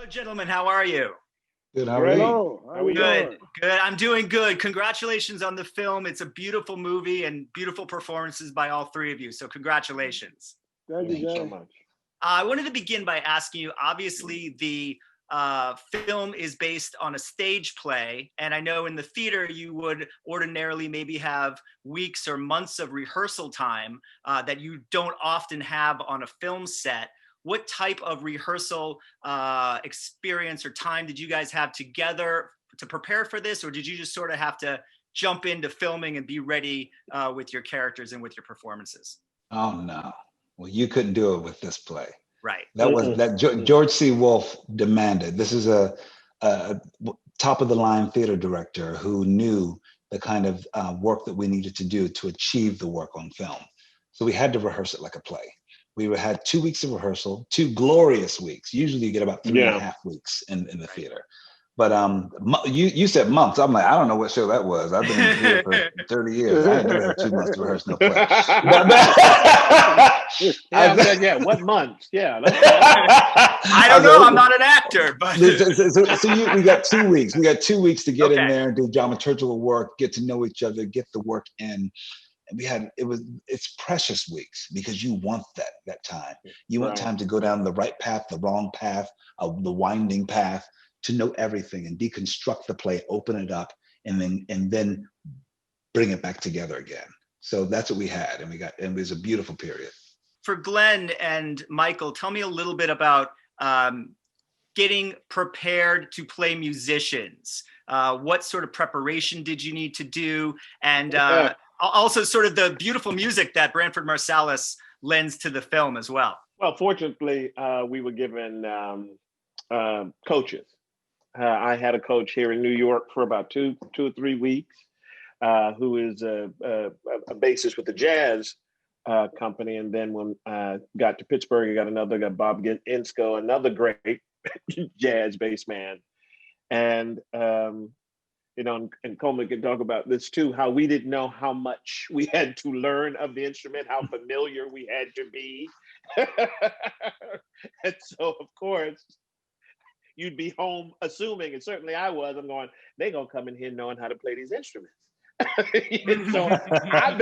Gentlemen, how are you? Good. How are Great. you? Hello. How we Good, doing? good. I'm doing good. Congratulations on the film. It's a beautiful movie and beautiful performances by all three of you. So congratulations. Thank Thank you you. so much. I wanted to begin by asking you, obviously the film is based on a stage play. And I know in the theater, you would ordinarily maybe have weeks or months of rehearsal time that you don't often have on a film set. What type of rehearsal experience or time did you guys have together to prepare for this? Or did you just sort of have to jump into filming and be ready with your characters and with your performances? Oh no. Well, you couldn't do it with this play. Right. That was Mm-mm. that George C. Wolfe demanded. This is a top of the line theater director who knew the kind of work that we needed to do to achieve the work on film. So we had to rehearse it like a play. Had 2 weeks of rehearsal, 2 glorious weeks. Usually you get about three and a Yeah. half weeks in the Right. theater. But you said months. I'm like, I don't know what show that was. I've been in the theater for 30 years. I ain't never had 2 months to rehearse no play. Yeah. What months? Yeah. I don't know. I'm not an actor, but We got 2 weeks. We got 2 weeks to get in Okay. there and do dramaturgical work, get to know each other, get the work in. And it's precious weeks because you want that time. You want Right. time to go down the right path, the wrong path, the winding path, to know everything and deconstruct the play, open it up, and then bring it back together again. So that's what we had, and it was a beautiful period. for Glenn and Michael, tell me a little bit about getting prepared to play musicians. What sort of preparation did you need to do? And also sort of the beautiful music that Branford Marsalis lends to the film as well. Well, fortunately, we were given coaches. I had a coach here in New York for about two or 3 weeks, who is a bassist with the jazz company. And then when I got to Pittsburgh, I got Bob Insco, another great jazz bass man. And and Coleman can talk about this too, how we didn't know how much we had to learn of the instrument, how familiar we had to be. And so, of course, you'd be home assuming, and certainly I was, I'm going, they're going to come in here knowing how to play these instruments. So I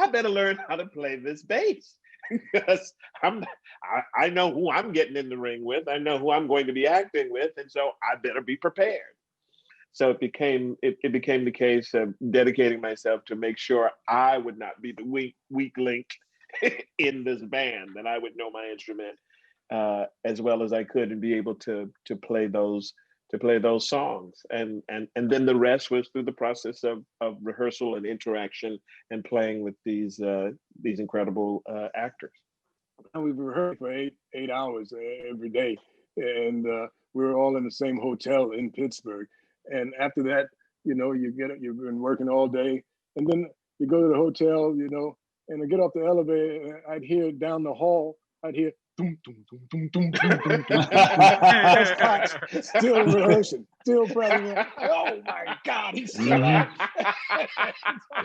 better learn how to play this bass because I know who I'm getting in the ring with. I know who I'm going to be acting with. And so I better be prepared. So it became the case of dedicating myself to make sure I would not be the weak link in this band, that I would know my instrument as well as I could and be able to play those songs. And then the rest was through the process of rehearsal and interaction and playing with these incredible actors. And we rehearsed for eight hours every day, and we were all in the same hotel in Pittsburgh. And after that, you've been working all day, and then you go to the hotel, and I get off the elevator, and I'd hear down the hall, I'd hear doom, doom, doom, doom, doom, doom, doom, doom. That's Cox still rehearsing, still practicing. Oh my God, he's still at it.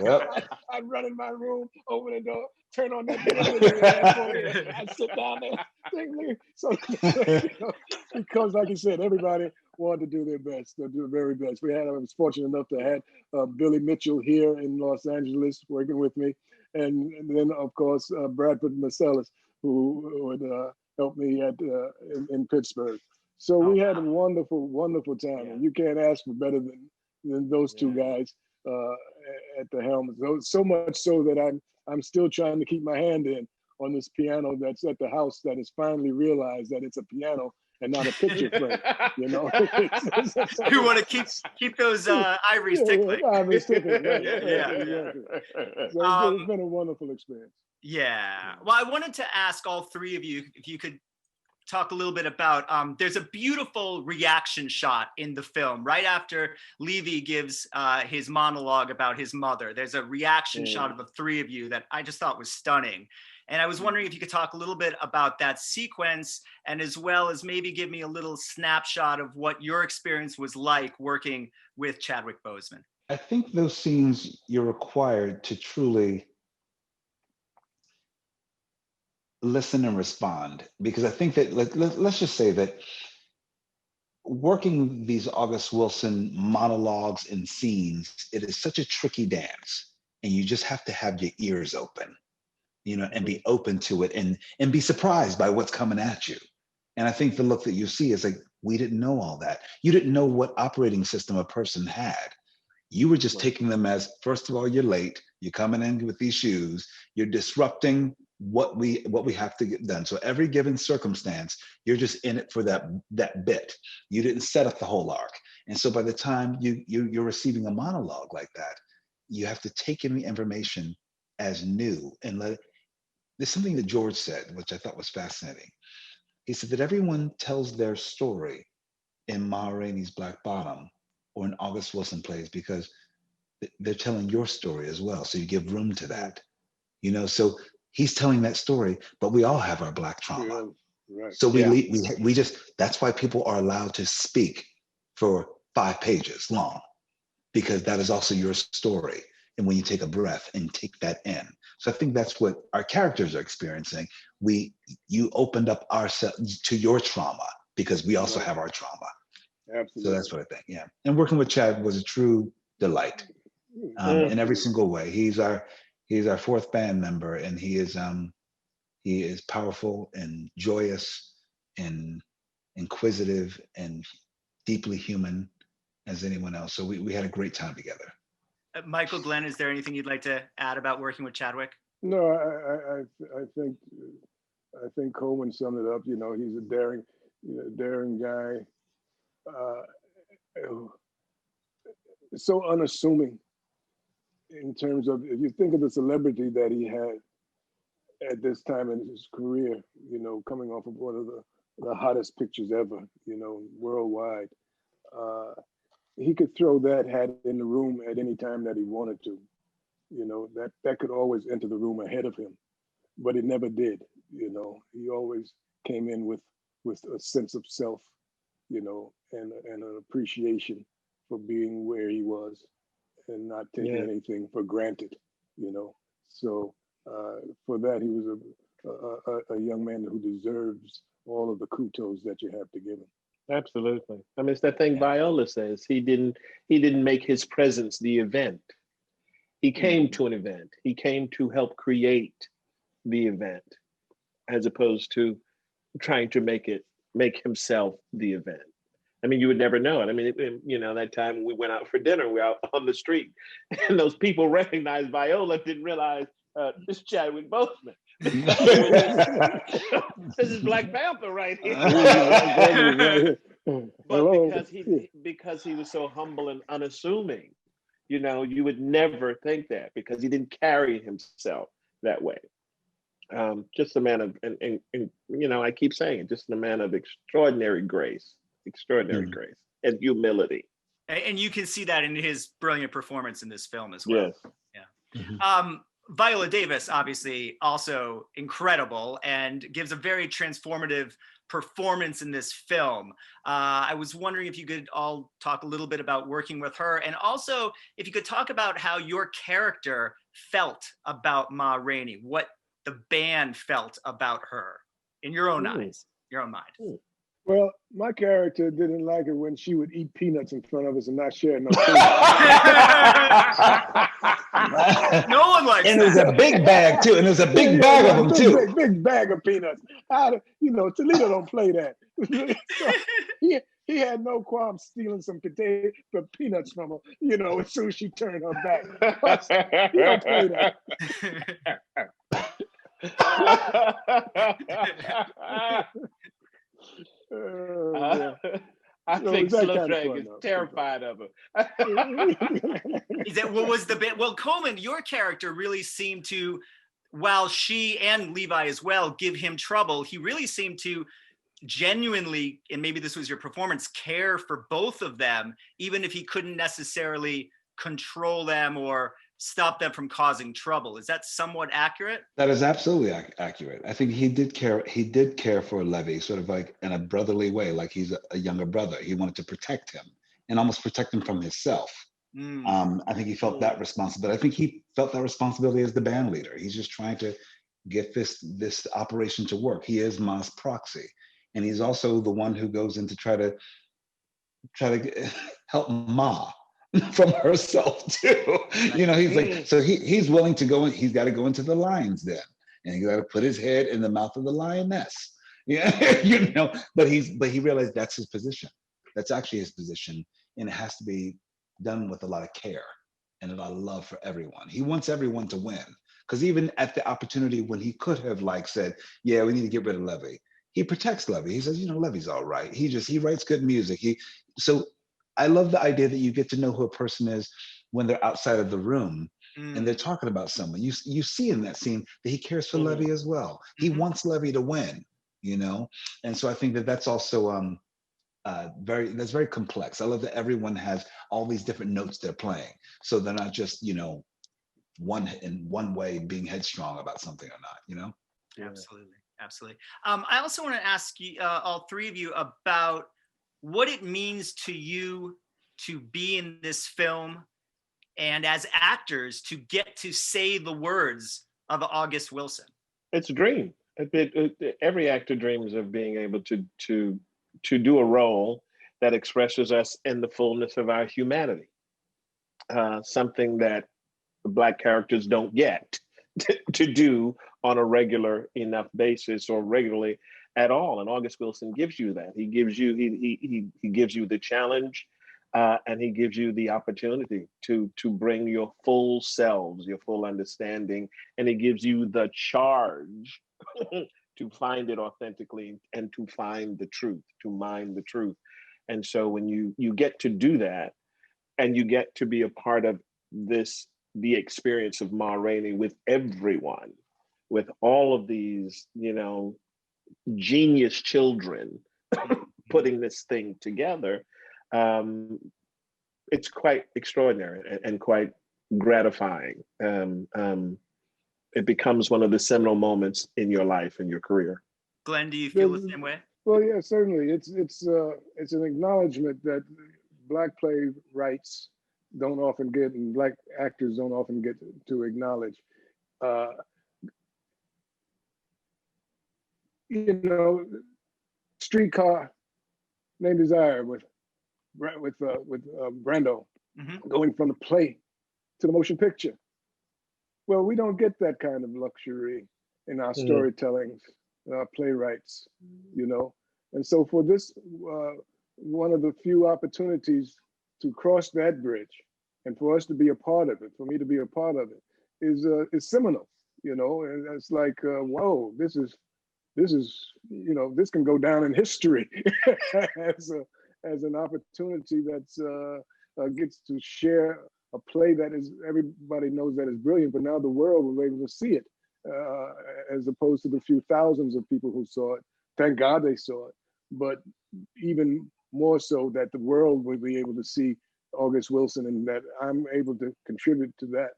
Yep. I'd run in my room, open the door, turn on that television, I'd sit down there. So, because like you said, everybody wanted to do their best, to do the very best. I was fortunate enough to have Billy Mitchell here in Los Angeles working with me. And then, of course, Bradford Marsalis, who would help me in Pittsburgh. So we had a wonderful, wonderful time. Yeah. And you can't ask for better than those two guys at the helm. So much so that I'm still trying to keep my hand in on this piano that's at the house that has finally realized that it's a piano and not a picture frame. You want to keep those ivories tickling. Ivories tickling. Right, Yeah. exactly. So it's been a wonderful experience. Yeah. Well, I wanted to ask all three of you if you could talk a little bit about, there's a beautiful reaction shot in the film right after Levy gives his monologue about his mother. There's a reaction shot of the three of you that I just thought was stunning. And I was wondering if you could talk a little bit about that sequence, and as well as maybe give me a little snapshot of what your experience was like working with Chadwick Boseman. I think those scenes, you're required to truly listen and respond, because I think that let's just say that working these August Wilson monologues and scenes, it is such a tricky dance, and you just have to have your ears open, and be open to it, and be surprised by what's coming at you. And I think the look that you see is like, we didn't know all that. You didn't know what operating system a person had. You were just taking them as, first of all, you're late. You're coming in with these shoes. You're disrupting what we have to get done. So every given circumstance, you're just in it for that bit. You didn't set up the whole arc. And so by the time you're receiving a monologue like that, you have to take in the information as new and let it. There's something that George said, which I thought was fascinating. He said that everyone tells their story in Ma Rainey's Black Bottom or in August Wilson plays because they're telling your story as well. So you give room to that, so he's telling that story, but we all have our Black trauma. Yeah, right. So we just, that's why people are allowed to speak for 5 pages long, because that is also your story. And when you take a breath and take that in. So I think that's what our characters are experiencing. You opened up ourselves to your trauma because we also have our trauma. Absolutely. So that's what I think, yeah. And working with Chad was a true delight in every single way. He's our 4th band member, and he is powerful and joyous and inquisitive and deeply human as anyone else. So we had a great time together. Michael, Glenn, is there anything you'd like to add about working with Chadwick? No, I think Coleman summed it up. He's a daring guy, so unassuming in terms of, if you think of the celebrity that he had at this time in his career, coming off of one of the hottest pictures ever, worldwide. He could throw that hat in the room at any time that he wanted to. That could always enter the room ahead of him, but it never did. He always came in with a sense of self, and an appreciation for being where he was and not taking anything for granted. So for that, he was a young man who deserves all of the kudos that you have to give him. Absolutely. I mean, it's that thing Viola says. He didn't make his presence the event. He came to an event. He came to help create the event, as opposed to trying to make himself the event. I mean, you would never know it. I mean, that time we went out for dinner, we were out on the street, and those people recognized Viola, didn't realize this Chadwick Boseman. This is Black Panther right here. But because he was so humble and unassuming, you would never think that, because he didn't carry himself that way. Just a man of, and I keep saying it, just a man of extraordinary grace and humility. And you can see that in his brilliant performance in this film as well. Yes. Yeah. Mm-hmm. Viola Davis, obviously, also incredible and gives a very transformative performance in this film. I was wondering if you could all talk a little bit about working with her, and also if you could talk about how your character felt about Ma Rainey, what the band felt about her in your own eyes, your own mind. Well, my character didn't like it when she would eat peanuts in front of us and not share no food. No one likes and that. And it was a big bag too. And it was a big bag of them too. Big bag of peanuts. Toledo don't play that. So he had no qualm stealing some peanuts from her, as soon as she turned her back. He don't play that. I think Slow Drag is terrified of her. Is that what was the bit? Well, Coleman, your character really seemed to, while she and Levi as well give him trouble, he really seemed to genuinely, and maybe this was your performance, care for both of them, even if he couldn't necessarily control them or stop them from causing trouble. Is that somewhat accurate? That is absolutely accurate. I think he did care for Levy, sort of like in a brotherly way, like he's a younger brother. He wanted to protect him and almost protect him from himself. I think he felt that responsibility. I think he felt that responsibility as the band leader. He's just trying to get this operation to work. He is Ma's proxy, and he's also the one who goes in to try to help Ma from herself too. You know, he's like, so he's willing to go in. He's got to go into the lion's den, and he's got to put his head in the mouth of the lioness. Yeah, you know. But he realized that's his position. That's actually his position, and it has to be done with a lot of care and a lot of love for everyone. He wants everyone to win, because even at the opportunity when he could have like said, "Yeah, we need to get rid of Levee," he protects Levee. He says, "You know, Levee's all right. He writes good music." So I love the idea that you get to know who a person is when they're outside of the room and they're talking about someone. You see in that scene that he cares for Levee as well. He wants Levee to win, you know? And so I think that that's also that's very complex. I love that everyone has all these different notes they're playing. So they're not just, you know, one way being headstrong about something or not, you know? Absolutely. I also want to ask you, all three of you, about what it means to you to be in this film and as actors to get to say the words of August Wilson. It's a dream. Every actor dreams of being able to do a role that expresses us in the fullness of our humanity. Something that Black characters don't get to do on a regular enough basis or regularly at all. And August Wilson gives you that. He gives you he gives you the challenge, and he gives you the opportunity to bring your full selves, your full understanding, and he gives you the charge to find it authentically and to find the truth, to mine the truth. And so when you get to do that, and you get to be a part of the experience of Ma Rainey with everyone, with all of these, you know, genius children putting this thing together, it's quite extraordinary and quite gratifying. It becomes one of the seminal moments in your life and your career. Glenn, do you feel the same way? Well, yeah, certainly. It's an acknowledgement that Black playwrights don't often get, and Black actors don't often get to acknowledge. You know, Streetcar Named Desire with Brando, going from the play to the motion picture. Well, we don't get that kind of luxury in our storytellings, our playwrights, you know. And so for this, one of the few opportunities to cross that bridge and for us to be a part of it, for me to be a part of it, is seminal, you know. And it's like, whoa, this is, you know, this can go down in history as an opportunity that's gets to share a play that is, everybody knows that is brilliant, but now the world was able to see it, as opposed to the few thousands of people who saw it. Thank God they saw it, but even more so that the world will be able to see August Wilson, and that I'm able to contribute to that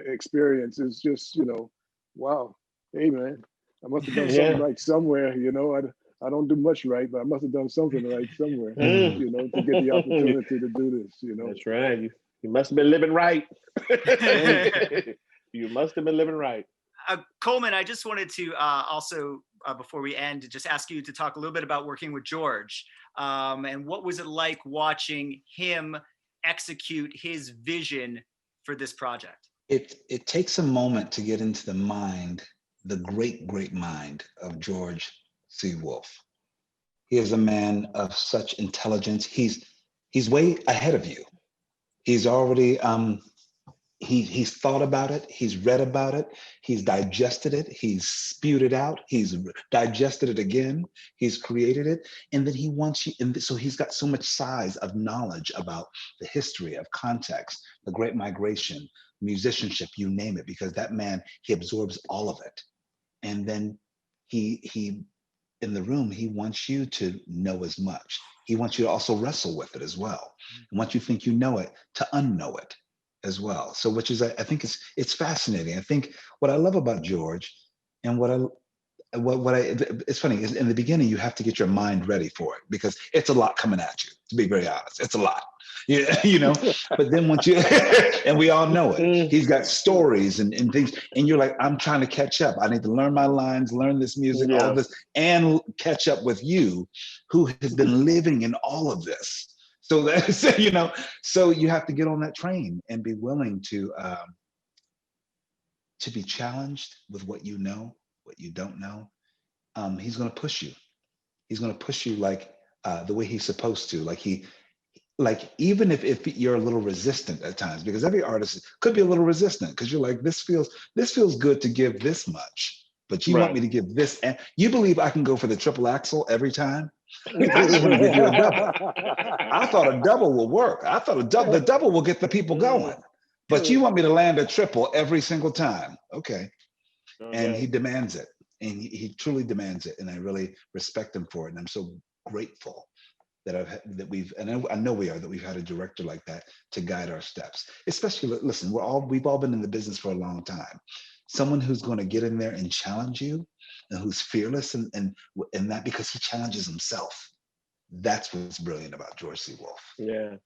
experience is just, you know, wow. Hey man, I must have done something right somewhere, you know. I don't do much right, but I must have done something right somewhere, you know, to get the opportunity to do this, you know. That's right. You must have been living right. You must have been living right. Coleman, I just wanted to also, before we end, just ask you to talk a little bit about working with George, and what was it like watching him execute his vision for this project? It takes a moment to get into the mind, the great mind of George C. Wolfe. He is a man of such intelligence. He's way ahead of you. He's already he's thought about it, he's read about it, he's digested it, he's spewed it out, he's digested it again, he's created it, and then he wants you, and so he's got so much size of knowledge about the history of context, the Great Migration, musicianship, you name it, because that man, he absorbs all of it. And then he in the room, he wants you to know as much. He wants you to also wrestle with it as well. And once you think you know it, to unknow it as well. So, which is, I think it's fascinating. I think what I love about George, and it's funny, is in the beginning, you have to get your mind ready for it, because it's a lot coming at you, to be very honest. It's a lot. Yeah, but then once you, and we all know it, he's got stories and things, and you're like, I'm trying to catch up. I need to learn my lines, learn this music, all Yeah. this, and catch up with you, who has been living in all of this. So that's, so you have to get on that train and be willing to be challenged with what you know, what you don't know. He's going to push you. He's going to push you like the way he's supposed to. Like even if you're a little resistant at times, because every artist could be a little resistant, because you're like, this feels good to give this much, but you want me to give this, and you believe I can go for the triple axel every time? I just want to give you a double. I thought a double will work. I thought the double will get the people going, but you want me to land a triple every single time. Okay. And he demands it, and he truly demands it, and I really respect him for it, and I'm so grateful that we've had a director like that to guide our steps. Especially, listen, we've all been in the business for a long time. Someone who's going to get in there and challenge you, and who's fearless, and that because he challenges himself. That's what's brilliant about George C. Wolfe. Yeah.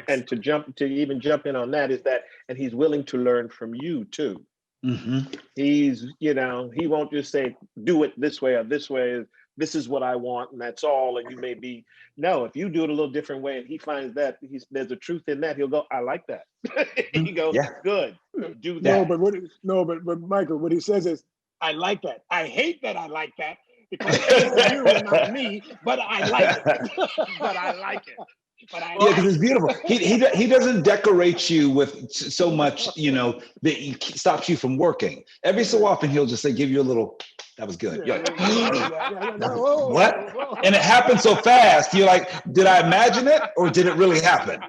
And to even jump in on that is that, and he's willing to learn from you too. Mm-hmm. He's, he won't just say, do it this way or this way. This is what I want, and that's all. And you may be, no, if you do it a little different way and he finds that there's a truth in that, he'll go, I like that. He goes, good, do that. But Michael, what he says is, I like that. I hate that I like that, because it's you and not me, but I like it. But I like it. Because it's beautiful. He doesn't decorate you with so much, that he stops you from working. Every so often he'll just say, give you a little, that was good. You're like, what? And it happened so fast. You're like, did I imagine it or did it really happen?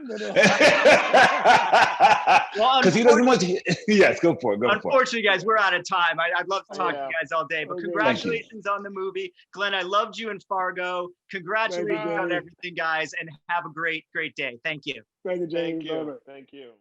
Because he doesn't want to. Yes, go for it. Unfortunately, guys, we're out of time. I'd love to talk to you guys all day, but congratulations on the movie. Glenn, I loved you in Fargo. Congratulations on everything, guys, and have a great day. Thank you. Thank you, James. Thank you.